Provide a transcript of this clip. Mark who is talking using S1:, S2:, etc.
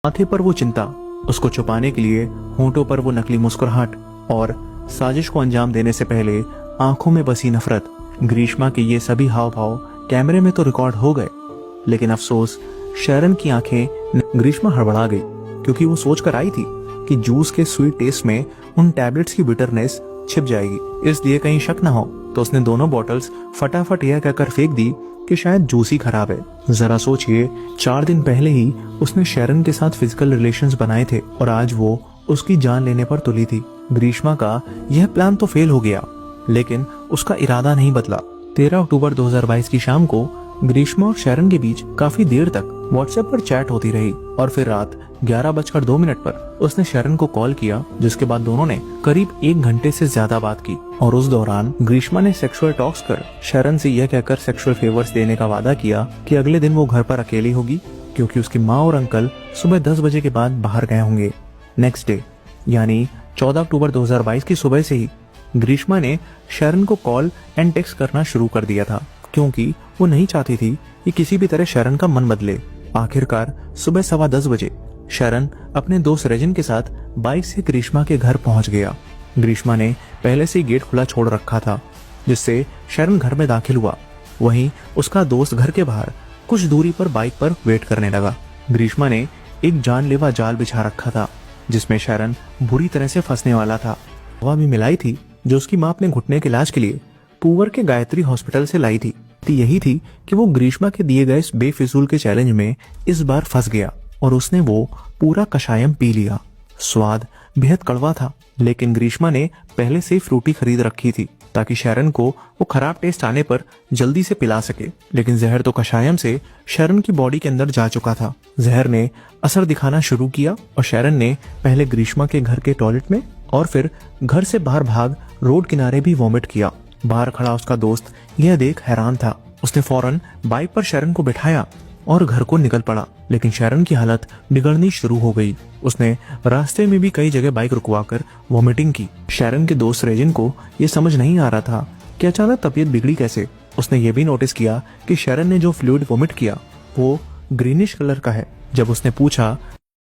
S1: माथे पर वो चिंता, उसको छुपाने के लिए होंठों पर वो नकली मुस्कुराहट और साजिश को अंजाम देने से पहले आंखों में बसी नफरत। ग्रीष्मा के ये सभी हाव भाव कैमरे में तो रिकॉर्ड हो गए, लेकिन अफसोस शरण की आंखें। ग्रीष्मा हड़बड़ा गई क्योंकि वो सोच कर आई थी कि जूस के स्वीट टेस्ट में उन टैबलेट्स की बिटरनेस छिप जाएगी, इसलिए कहीं शक ना हो। तो उसने दोनों बॉटल्स फटाफट यह कहकर फेंक दी कि शायद जूस ही खराब है। जरा सोचिए, 4 दिन पहले ही उसने शरण के साथ फिजिकल रिलेशंस बनाए थे और आज वो उसकी जान लेने पर तुली थी। ग्रीष्मा का यह प्लान तो फेल हो गया, लेकिन उसका इरादा नहीं बदला। 13 अक्टूबर 2022 की शाम को ग्रीष्मा और शरण के बीच काफी देर तक व्हाट्सएप पर चैट होती रही और फिर रात 11:02 पर उसने शरण को कॉल किया, जिसके बाद दोनों ने करीब 1 घंटे से ज्यादा बात की। और उस दौरान ग्रीष्मा ने सेक्सुअल टॉक्स कर शरण से यह कहकर सेक्सुअल फेवर्स देने का वादा किया कि अगले दिन वो घर पर अकेली होगी क्योंकि उसकी माँ और अंकल सुबह 10 बजे के बाद बाहर गए होंगे। नेक्स्ट डे यानी 14 अक्टूबर 2022 की सुबह से ही ग्रीष्मा ने शरण को कॉल एंड टेक्स्ट करना शुरू कर दिया था, क्योंकि वो नहीं चाहती थी कि किसी भी तरह शरण का मन बदले। आखिरकार सुबह 10:15 बजे शरण अपने दोस्त रजन के साथ बाइक से ग्रीष्मा के घर पहुंच गया। ग्रीष्मा ने पहले से ही गेट खुला छोड़ रखा था, जिससे शरण घर में दाखिल हुआ। वहीं उसका दोस्त घर के बाहर कुछ दूरी पर बाइक पर वेट करने लगा। ग्रीष्मा ने एक जानलेवा जाल बिछा रखा था, जिसमें शरण बुरी तरह से फंसने वाला था। हवा भी मिलाई थी जो उसकी माँ अपने घुटने के इलाज के लिए पूवर के गायत्री हॉस्पिटल से लाई थी। यही थी कि वो ग्रीष्मा के दिए गए इस बेफिजूल के चैलेंज में इस बार फंस गया और उसने वो पूरा कषायम पी लिया। स्वाद बेहद कड़वा था, लेकिन ग्रीष्मा ने पहले से ही फ्रूटी खरीद रखी थी ताकि शरण को वो खराब टेस्ट आने पर जल्दी से पिला सके। लेकिन जहर तो कषायम से शरण की बॉडी के अंदर जा चुका था। जहर ने असर दिखाना शुरू किया और शरण ने पहले ग्रीष्मा के घर के टॉयलेट में और फिर घर से बाहर भाग रोड किनारे भी वॉमिट किया। बाहर खड़ा उसका दोस्त यह देख हैरान था। उसने फौरन बाइक पर शरण को बिठाया और घर को निकल पड़ा, लेकिन शरण की हालत बिगड़नी शुरू हो गई। उसने रास्ते में भी कई जगह बाइक रुकवाकर वॉमिटिंग की। शरण के दोस्त रेजिन को यह समझ नहीं आ रहा था कि अचानक तबीयत बिगड़ी कैसे। उसने ये भी नोटिस किया कि शरण ने जो फ्लूइड वॉमिट किया वो ग्रीनिश कलर का है। जब उसने पूछा